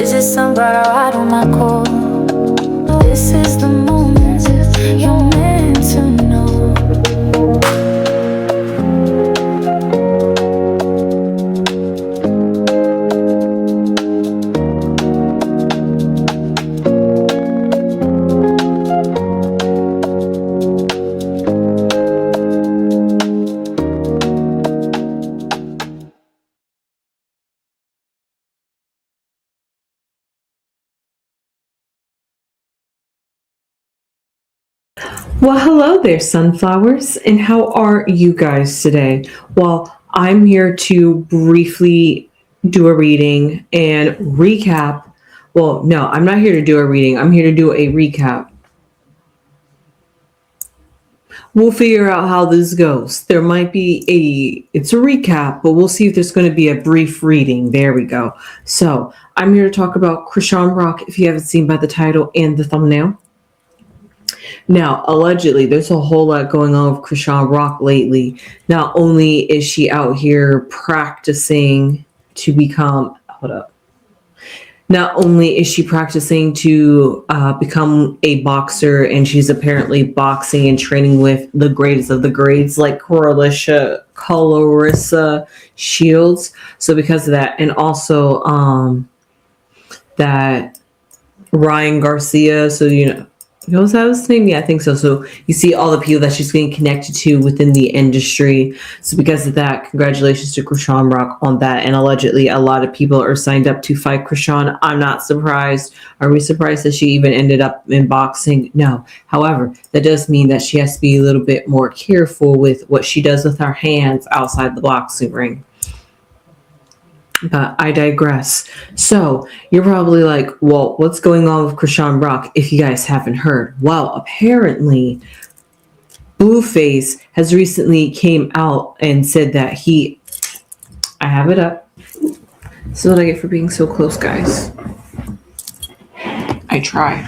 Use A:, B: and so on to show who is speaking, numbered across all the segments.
A: Is it somebody right on my call? This is the moment you're meant to know.
B: Well, hello there, sunflowers, and how are you guys today? Well, I'm here to briefly do a reading and recap. Well, no, I'm not here to do a reading. I'm here to do a recap. We'll figure out how this goes. There might be it's a recap, but we'll see if there's going to be a brief reading. There we go. So I'm here to talk about Chrisean Rock, if you haven't seen by the title and the thumbnail. Now, allegedly, there's a whole lot going on with Chrisean Rock lately. Not only is she out here practicing to become, not only is she practicing to become a boxer, and she's apparently boxing and training with the greatest of the greats, like Clarissa Shields. So because of that, and also that Ryan Garcia, so was that his name? Yeah, I think so. So you see all the people that she's getting connected to within the industry. So because of that, congratulations to Chrisean Rock on that. And allegedly, a lot of people are signed up to fight Chrisean. I'm not surprised. Are we surprised that she even ended up in boxing? No. However, that does mean that she has to be a little bit more careful with what she does with her hands outside the boxing ring. But I digress. So you're probably like, well, what's going on with Chrisean Rock if you guys haven't heard? Well, apparently Blueface has recently came out and said that I have it up. This is what I get for being so close, guys. I try.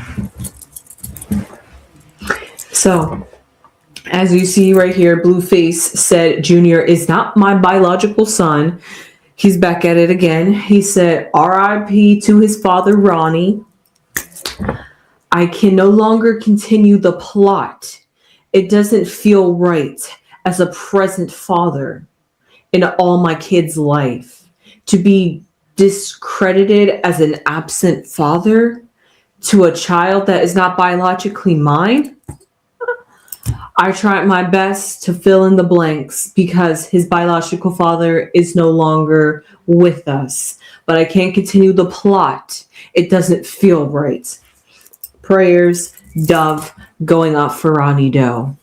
B: So as you see right here, Blueface said Junior is not my biological son. He's back at it again. He said, R.I.P. to his father, Ronnie. I can no longer continue the plot. It doesn't feel right as a present father in all my kids' life to be discredited as an absent father to a child that is not biologically mine. I tried my best to fill in the blanks because his biological father is no longer with us. But I can't continue the plot. It doesn't feel right. Prayers, Dove, going up for Ronnie Doe.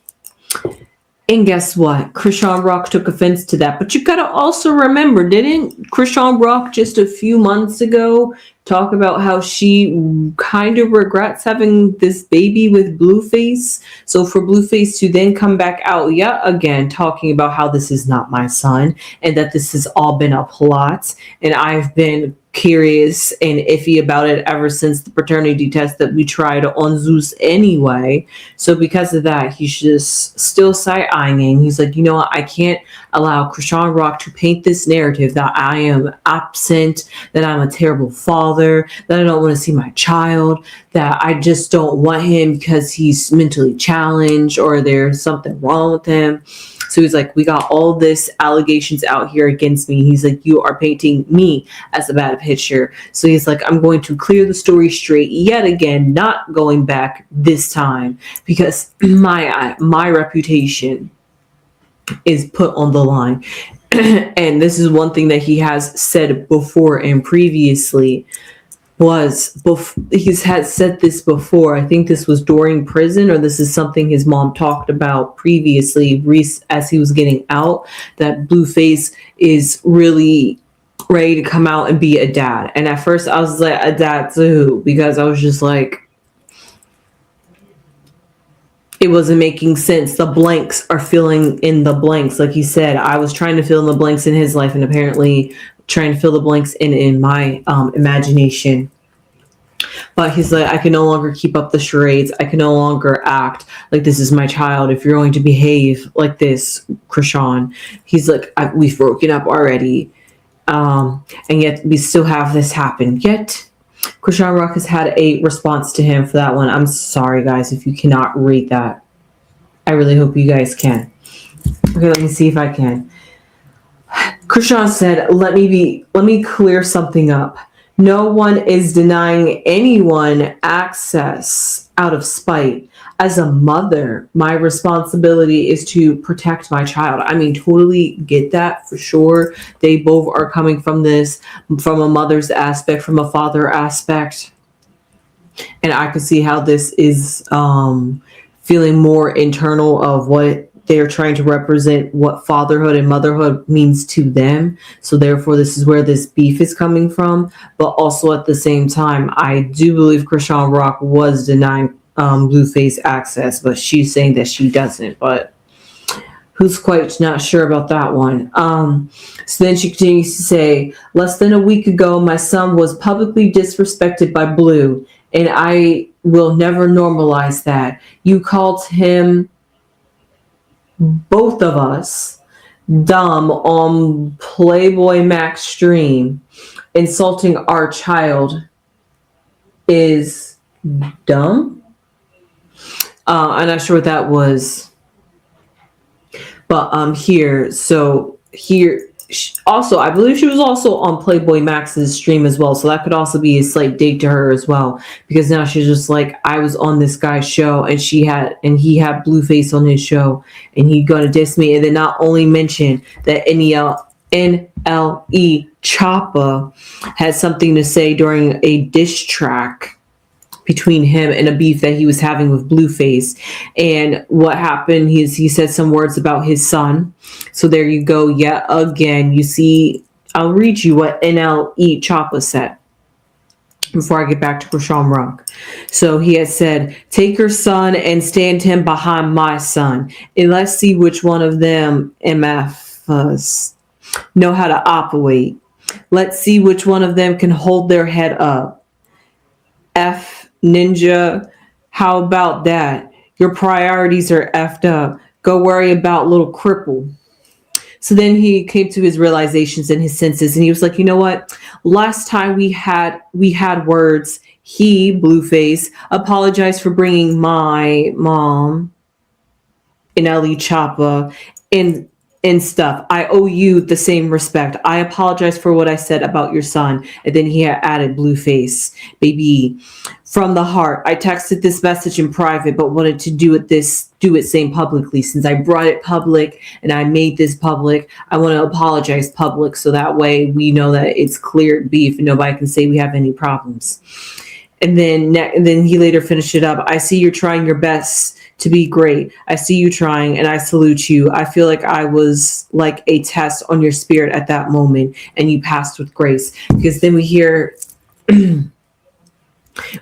B: And guess what? Chrisean Rock took offense to that. But you gotta also remember, didn't Chrisean Rock just a few months ago talk about how she kind of regrets having this baby with Blueface? So for Blueface to then come back out yet again talking about how this is not my son and that this has all been a plot, and I've been curious and iffy about it ever since the paternity test that we tried on Zeus anyway. So because of that, he's just still side-eyeing. He's like, you know what? I can't allow Chrisean Rock to paint this narrative that I am absent, that I'm a terrible father, that I don't want to see my child, that I just don't want him because he's mentally challenged or there's something wrong with him. So he's like, we got all this allegations out here against me. He's like, you are painting me as a bad picture. So he's like, I'm going to clear the story straight yet again, not going back this time because my reputation is put on the line. And this is one thing that he has said before and previously he's had said this before. I think this was during prison, or this is something his mom talked about previously as he was getting out, that Blueface is really ready to come out and be a dad. And at first I was like, a dad to who? Because I was just like, it wasn't making sense. The blanks are filling in the blanks. Like he said, I was trying to fill in the blanks in his life and apparently trying to fill the blanks in my imagination. But he's like, I can no longer keep up the charades. I can no longer act like this is my child. If you're going to behave like this, Chrisean, he's like, we've broken up already. And yet we still have this happen. Yet Chrisean Rock has had a response to him for that one. I'm sorry, guys, if you cannot read that. I really hope you guys can. Okay, let me see if I can. Chrisean said, let me clear something up. No one is denying anyone access out of spite. As a mother, my responsibility is to protect my child. I mean, totally get that for sure. They both are coming from this, from a mother's aspect, from a father aspect. And I could see how this is feeling more internal of what they're trying to represent, what fatherhood and motherhood means to them. So therefore, this is where this beef is coming from. But also at the same time, I do believe Chrisean Rock was denying Blueface access, but she's saying that she doesn't. But who's quite not sure about that one. So then she continues to say, less than a week ago, my son was publicly disrespected by Blue, and I will never normalize that. You called him, both of us, dumb on Playboy Max stream. Insulting our child is dumb. I'm not sure what that was. But here, also, I believe she was also on Playboy Max's stream as well. So that could also be a slight dig to her as well. Because now she's just like, I was on this guy's show and he had Blueface on his show and he gonna diss me. And then not only mention that NLE Choppa had something to say during a diss track between him and a beef that he was having with Blueface. And what happened, he said some words about his son. So there you go. Yet again, you see, I'll read you what NLE Choppa said before I get back to Chrisean Rock. So he had said, take your son and stand him behind my son. And let's see which one of them MFs know how to operate. Let's see which one of them can hold their head up. F Ninja, how about that? Your priorities are effed up. Go worry about little cripple. So then he came to his realizations and his senses, and he was like, you know what? Last time we had words. He, Blueface, apologized for bringing my mom in LE Choppa and stuff. I owe you the same respect. I apologize for what I said about your son. And then he had added Blueface, baby, from the heart. I texted this message in private, but wanted to do it same publicly. Since I brought it public and I made this public, I want to apologize public. So that way we know that it's cleared beef and nobody can say we have any problems. And then he later finished it up. I see you're trying your best to be great. I see you trying and I salute you. I feel like I was like a test on your spirit at that moment and you passed with grace. Because then we hear,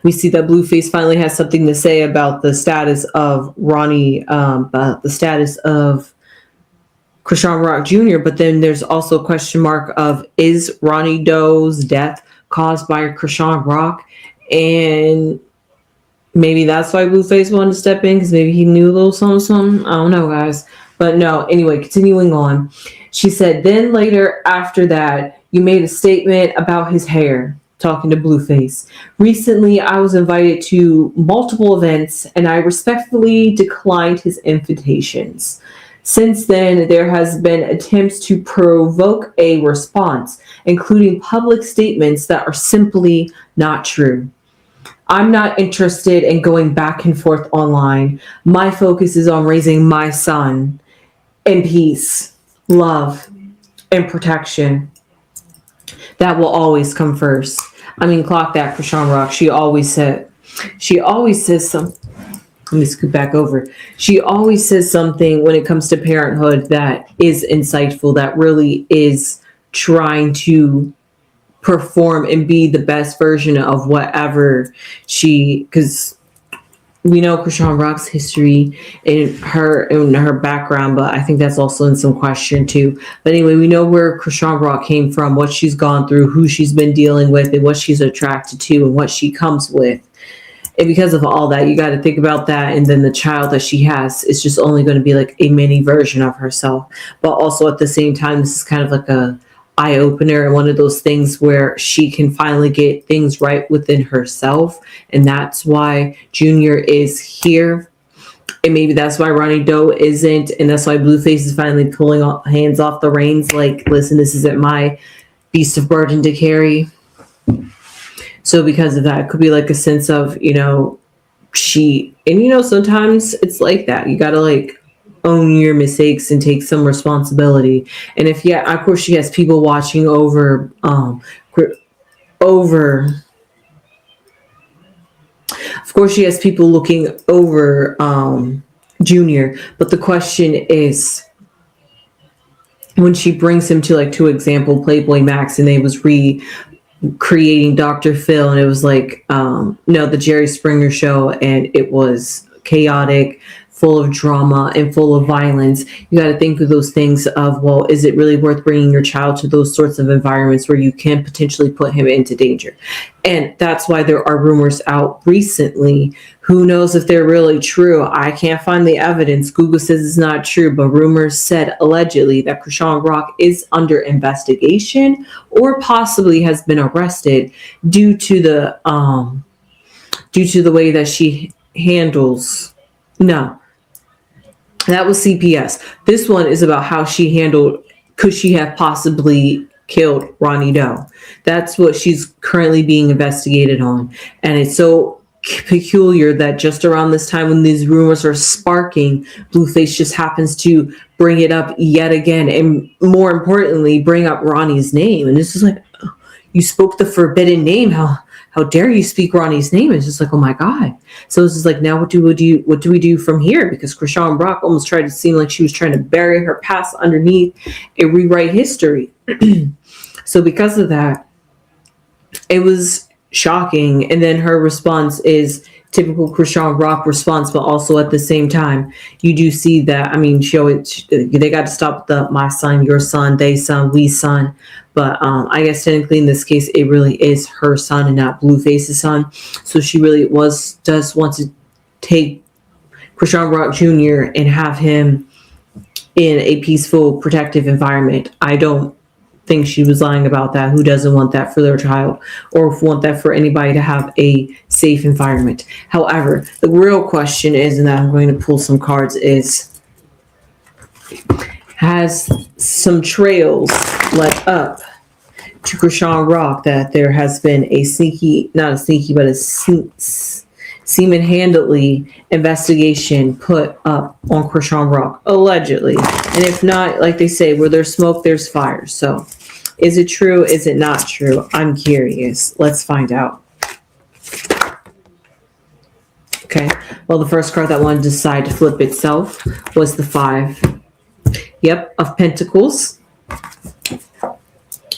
B: we see that Blueface finally has something to say about the status of Ronnie, the status of Chrisean Rock Jr. But then there's also a question mark of, is Ronnie Doe's death caused by Chrisean Rock? And maybe that's why Blueface wanted to step in, because maybe he knew a little something. I don't know, guys. But no, anyway, continuing on. She said, then later after that, you made a statement about his hair, talking to Blueface. Recently, I was invited to multiple events, and I respectfully declined his invitations. Since then, there has been attempts to provoke a response, including public statements that are simply not true. I'm not interested in going back and forth online. My focus is on raising my son in peace, love, and protection. That will always come first. I mean, clock that, Chrisean Rock. She always says something. Let me scoot back over. She always says something when it comes to parenthood that is insightful, that really is trying to perform and be the best version of whatever because we know Chrisean Rock's history and her background, but I think that's also in some question too. But anyway, we know where Chrisean Rock came from, what she's gone through, who she's been dealing with, and what she's attracted to, and what she comes with. And because of all that, you got to think about that. And then the child that she has is just only going to be like a mini version of herself. But also at the same time, this is kind of like a eye opener and one of those things where she can finally get things right within herself. And that's why Junior is here. And maybe that's why Ronnie Doe isn't. And that's why Blueface is finally pulling hands off the reins. Like, listen, this isn't my beast of burden to carry. So because of that, it could be like a sense of, sometimes it's like that. You got to like own your mistakes and take some responsibility. And of course she has people watching over of course she has people looking over Junior, but the question is, when she brings him to example Playboy Max, and they was creating Dr. Phil, and it was like the Jerry Springer show, and it was chaotic, full of drama and full of violence. You got to think of those things of, well, is it really worth bringing your child to those sorts of environments where you can potentially put him into danger? And that's why there are rumors out recently. Who knows if they're really true? I can't find the evidence. Google says it's not true, but rumors said allegedly that Chrisean Rock is under investigation or possibly has been arrested due to the way that she handles. No, that was CPS. This one is about how she handled, could she have possibly killed Ronnie Doe? That's what she's currently being investigated on. And it's so peculiar that just around this time when these rumors are sparking, Blueface just happens to bring it up yet again. And more importantly, bring up Ronnie's name. And this is like, oh, you spoke the forbidden name. How dare you speak Ronnie's name? It's just like, oh my God. So it's just like, now what do we do from here? Because Chrisean Rock almost tried to seem like she was trying to bury her past underneath and rewrite history. So because of that, it was shocking. And then her response is typical Chrisean Rock response, but also at the same time, you do see that, they got to stop the my son, your son, they son, we son. But I guess technically in this case, it really is her son and not Blueface's son. So she really does want to take Chrisean Rock Jr. and have him in a peaceful, protective environment. I don't think she was lying about that. Who doesn't want that for their child, or want that for anybody to have a safe environment? However, the real question is, and I'm going to pull some cards, is has some trails led up to Chrisean Rock that there has been a semen-handedly investigation put up on Chrisean Rock, allegedly. And if not, like they say, where there's smoke, there's fire. So is it true? Is it not true? I'm curious. Let's find out. Okay. Well, the first card that wanted to decide to flip itself was the 5. Yep, of Pentacles.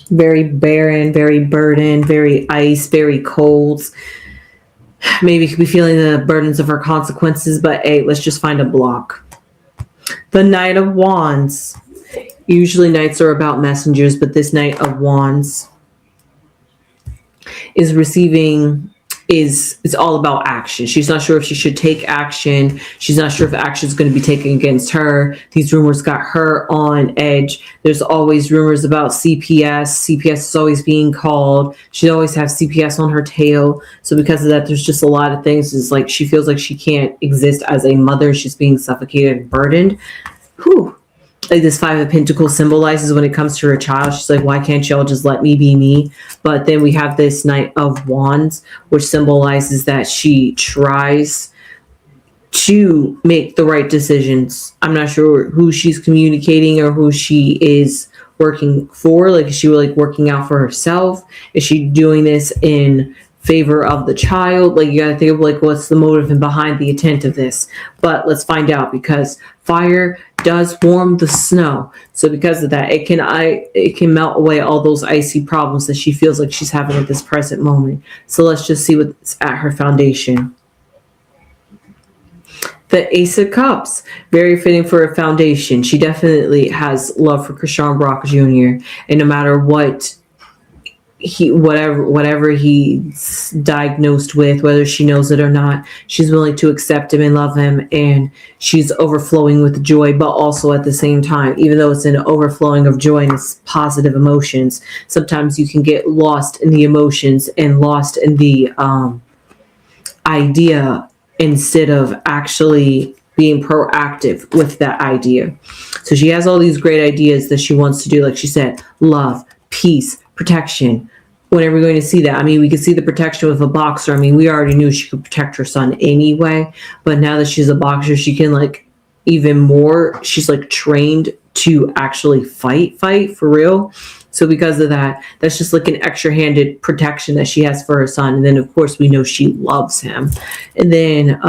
B: Very barren, very burdened, very ice, very cold. Maybe could be feeling the burdens of her consequences, but hey, let's just find a block. The Knight of Wands. Usually knights are about messengers, but this Knight of Wands is it's all about action. She's not sure if she should take action. She's not sure if action is going to be taken against her. These rumors got her on edge. There's always rumors about CPS. CPS is always being called. She always has CPS on her tail. So because of that, there's just a lot of things. It's like she feels like she can't exist as a mother. She's being suffocated and burdened. Whew. Like this 5 of Pentacles symbolizes when it comes to her child. She's like, why can't y'all just let me be me? But then we have this Knight of Wands, which symbolizes that she tries to make the right decisions. I'm not sure who she's communicating or who she is working for. Like, is she like working out for herself? Is she doing this in favor of the child? Like, you gotta think of like, what's the motive and behind the intent of this? But let's find out, because fire does warm the snow. So because of that, it can melt away all those icy problems that she feels like she's having at this present moment. So let's just see what's at her foundation. The Ace of Cups, very fitting for a foundation. She definitely has love for Chrisean Rock Jr. And no matter what whatever he's diagnosed with, whether she knows it or not, she's willing to accept him and love him, and she's overflowing with joy. But also at the same time, even though it's an overflowing of joy and it's positive emotions, sometimes you can get lost in the emotions and lost in the idea instead of actually being proactive with that idea. So she has all these great ideas that she wants to do, like she said, love, peace, protection. When are we going to see that? I mean, we could see the protection with a boxer. I mean, we already knew she could protect her son anyway, but now that she's a boxer, she can like even more. She's like trained to actually fight for real. So because of that, that's just like an extra-handed protection that she has for her son. And then of course we know she loves him. And then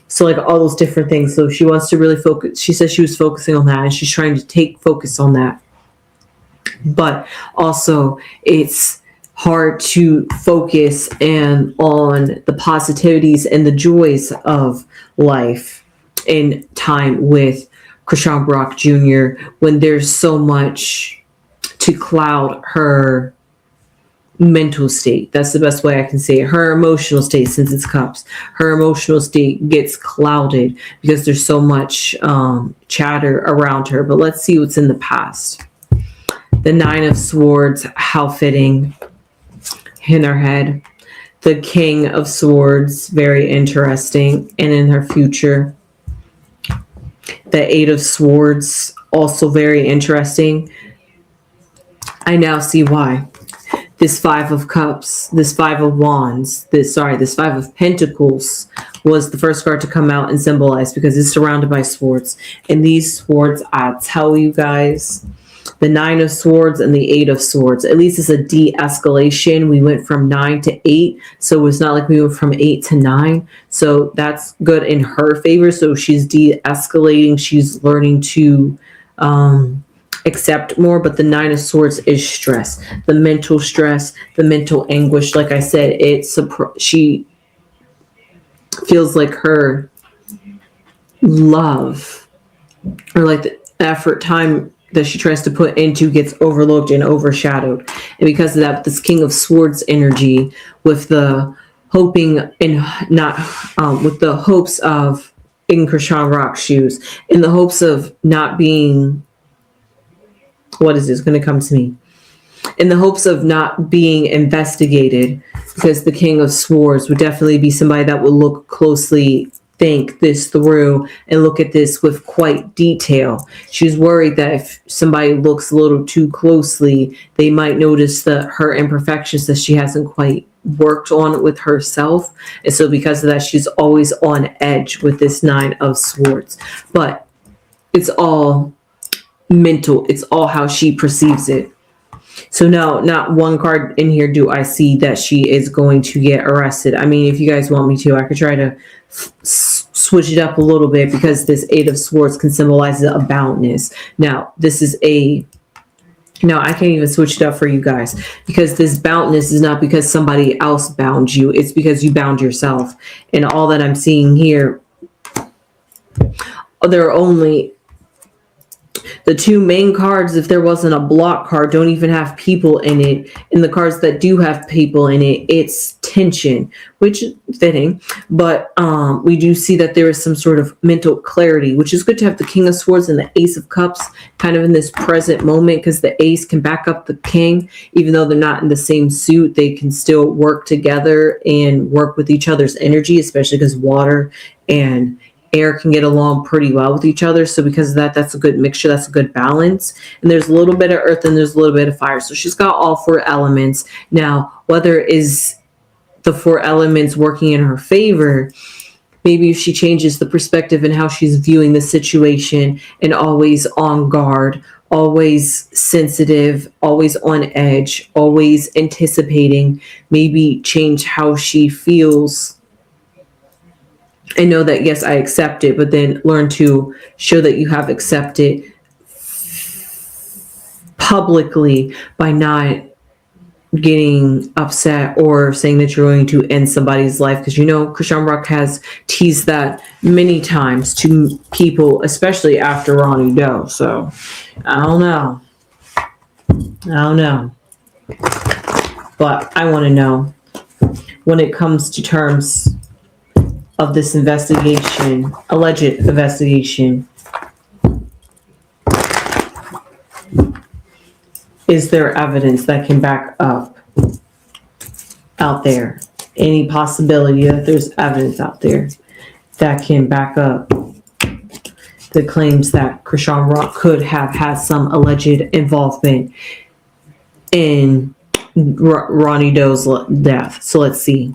B: so like all those different things. So she wants to really focus. She says she was focusing on that, and she's trying to take focus on that. But also it's hard to focus and on the positivities and the joys of life and time with Chrisean Rock Jr. when there's so much to cloud her mental state. That's the best way I can say it. Her emotional state, since it's cups, her emotional state gets clouded because there's so much chatter around her. But let's see what's in the past. The Nine of Swords, how fitting in her head. The King of Swords, very interesting, and in her future. The Eight of Swords, also very interesting. I now see why. This Five of Cups, this Five of Wands, this Five of Pentacles was the first card to come out and symbolize, because it's surrounded by swords. And these swords, I tell you guys, the Nine of Swords and the Eight of Swords, at least it's a de-escalation. We went from 9 to 8, so it's not like we went from 8 to 9. So that's good in her favor. So she's de-escalating. She's learning to accept more. But the Nine of Swords is stress, the mental stress, the mental anguish. Like I said, she feels like her love, or like the effort, time that she tries to put into gets overlooked and overshadowed. And because of that, this King of Swords energy, with the hoping and not with the hopes of, in Chrisean Rock's shoes, in the hopes of not being, what is this going to come to me? In the hopes of not being investigated, because the King of Swords would definitely be somebody that would look closely, think this through, and look at this with quite detail. She's worried that if somebody looks a little too closely, they might notice her imperfections that she hasn't quite worked on with herself. And so because of that, she's always on edge with this Nine of Swords. But it's all mental. It's all how she perceives it. So no, not one card in here do I see that she is going to get arrested. I mean, if you guys want me to, I could try to switch it up a little bit, because this Eight of Swords can symbolize a boundness. Now, this is no, I can't even switch it up for you guys, because this boundness is not because somebody else bound you. It's because you bound yourself. And all that I'm seeing here, there are only the two main cards. If there wasn't a block card, don't even have people in it. And the cards that do have people in it, it's tension, which is fitting. But we do see that there is some sort of mental clarity, which is good to have the King of Swords and the Ace of Cups kind of in this present moment, because the Ace can back up the King. Even though they're not in the same suit, they can still work together and work with each other's energy, especially because water and air can get along pretty well with each other. So because of that, that's a good mixture. That's a good balance. And there's a little bit of earth and there's a little bit of fire. So she's got all four elements. Now, whether it is the four elements working in her favor, maybe if she changes the perspective and how she's viewing the situation, and always on guard, always sensitive, always on edge, always anticipating, maybe change how she feels. And know that, yes, I accept it, but then learn to show that you have accepted publicly by not getting upset or saying that you're going to end somebody's life. Because you know, Chrisean Rock has teased that many times to people, especially after Ronnie Doe. So I don't know. But I want to know, when it comes to terms of this investigation, alleged investigation, is there evidence that can back up out there? Any possibility that there's evidence out there that can back up the claims that Chrisean Rock could have had some alleged involvement in Ronnie Doe's death? So let's see.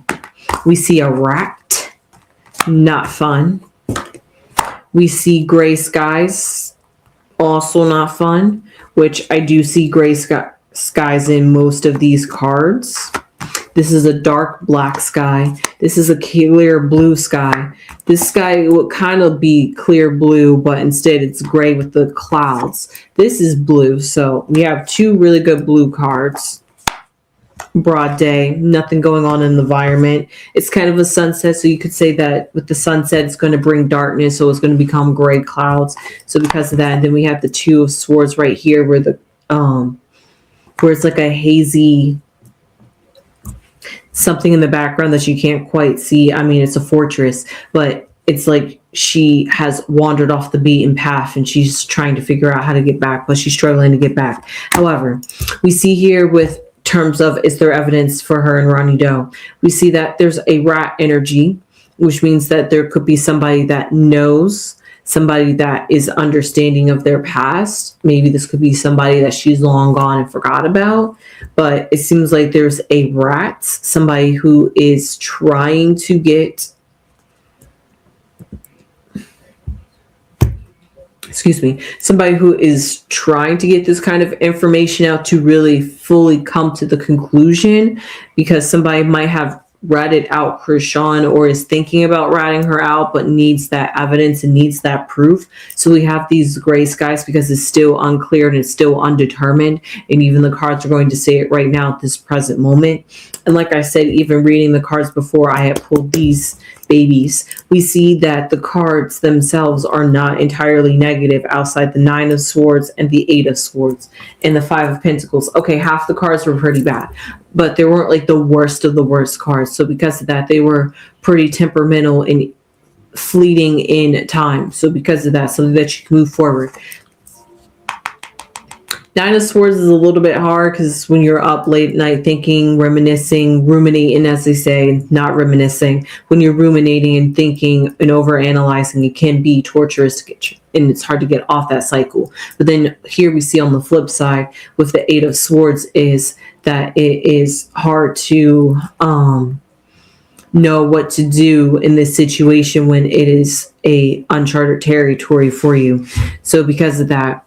B: We see a rat, not fun. We see gray skies, also not fun, which I do see gray skies in most of these cards. This is a dark black sky. This is a clear blue sky. This sky would kind of be clear blue, but instead it's gray with the clouds. This is blue, so we have two really good blue cards. Broad day, nothing going on in the environment. It's kind of a sunset, so you could say that with the sunset it's going to bring darkness, so it's going to become gray clouds. So because of that, and then we have the Two of Swords right here where the where it's like a hazy something in the background that you can't quite see. I mean, it's a fortress, but it's like she has wandered off the beaten path and she's trying to figure out how to get back, but she's struggling to get back. However, we see here with terms of, is there evidence for her and Ronnie Doe? We see that there's a rat energy, which means that there could be somebody that knows, somebody that is understanding of their past. Maybe this could be somebody that she's long gone and forgot about, but it seems like there's a rat, somebody who is trying to get, somebody who is trying to get this kind of information out to really fully come to the conclusion, because somebody might have ratted out Chrisean or is thinking about ratting her out, but needs that evidence and needs that proof. So we have these gray skies because it's still unclear and it's still undetermined. And even the cards are going to say it right now at this present moment. And like I said, even reading the cards before I had pulled these babies, we see that the cards themselves are not entirely negative outside the Nine of Swords and the Eight of Swords and the Five of Pentacles. Okay, half the cards were pretty bad, but they weren't like the worst of the worst cards. So because of that, they were pretty temperamental and fleeting in time. So because of that, something that you can move forward. Nine of Swords is a little bit hard because when you're up late at night thinking, reminiscing, ruminating, as they say, not reminiscing, when you're ruminating and thinking and overanalyzing, it can be torturous to get, and it's hard to get off that cycle. But then here we see on the flip side with the Eight of Swords is that it is hard to know what to do in this situation when it is a uncharted territory for you. So because of that,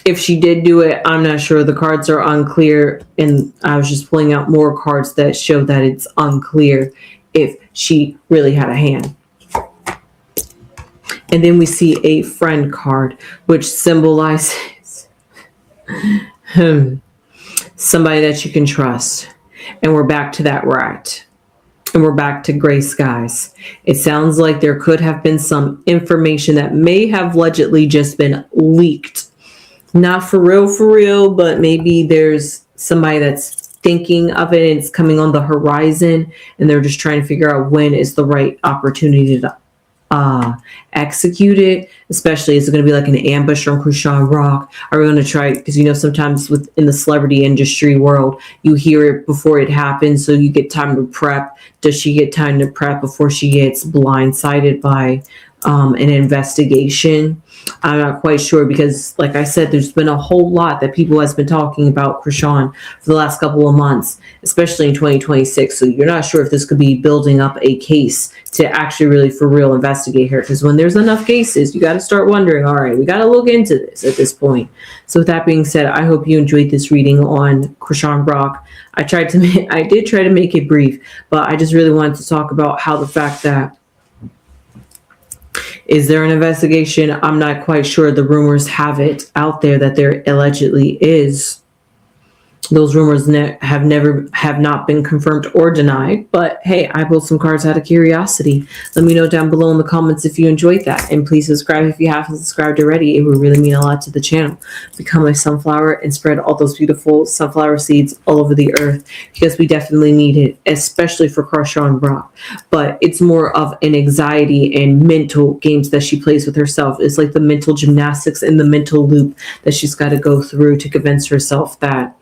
B: if she did do it, I'm not sure. The cards are unclear, and I was just pulling out more cards that show that it's unclear if she really had a hand. And then we see a friend card, which symbolizes somebody that you can trust. And we're back to that rat. And we're back to gray skies. It sounds like there could have been some information that may have allegedly just been leaked. Not for real, but maybe there's somebody that's thinking of it and it's coming on the horizon and they're just trying to figure out when is the right opportunity to execute it. Especially, is it going to be like an ambush from Chrisean Rock? Are we going to try, because you know sometimes in the celebrity industry world you hear it before it happens, so you get time to prep. Does she get time to prep before she gets blindsided by an investigation? I'm not quite sure, because like I said, there's been a whole lot that people has been talking about Chrisean for the last couple of months, especially in 2026. So you're not sure if this could be building up a case to actually really for real investigate her, because when there's enough cases, you got to start wondering, all right, we got to look into this at this point. So with that being said, I hope you enjoyed this reading on Chrisean Rock. I did try to make it brief, but I just really wanted to talk about how the fact that, is there an investigation? I'm not quite sure. The rumors have it out there that there allegedly is. Those rumors have not been confirmed or denied. But hey, I pulled some cards out of curiosity. Let me know down below in the comments if you enjoyed that, and please subscribe if you haven't subscribed already. It would really mean a lot to the channel. Become a sunflower and spread all those beautiful sunflower seeds all over the earth, because we definitely need it, especially for Chrisean Rock. But it's more of an anxiety and mental games that she plays with herself. It's like the mental gymnastics and the mental loop that she's got to go through to convince herself that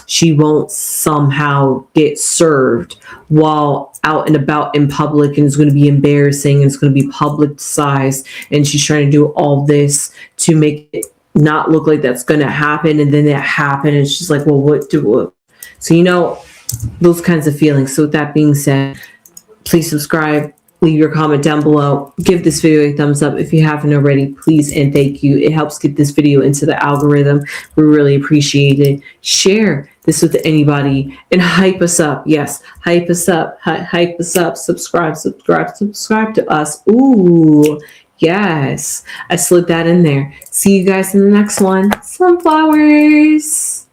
B: she won't somehow get served while out and about in public, and it's going to be embarrassing, and it's going to be publicized, and she's trying to do all this to make it not look like that's going to happen, and then that happened, and she's like, well, what do? So, those kinds of feelings. So with that being said, please subscribe, leave your comment down below, give this video a thumbs up if you haven't already, please and thank you. It helps get this video into the algorithm. We really appreciate it. Share this with anybody and hype us up. Yes, hype us up, hype us up. Subscribe to us. Ooh, yes, I slid that in there. See you guys in the next one. Sunflowers.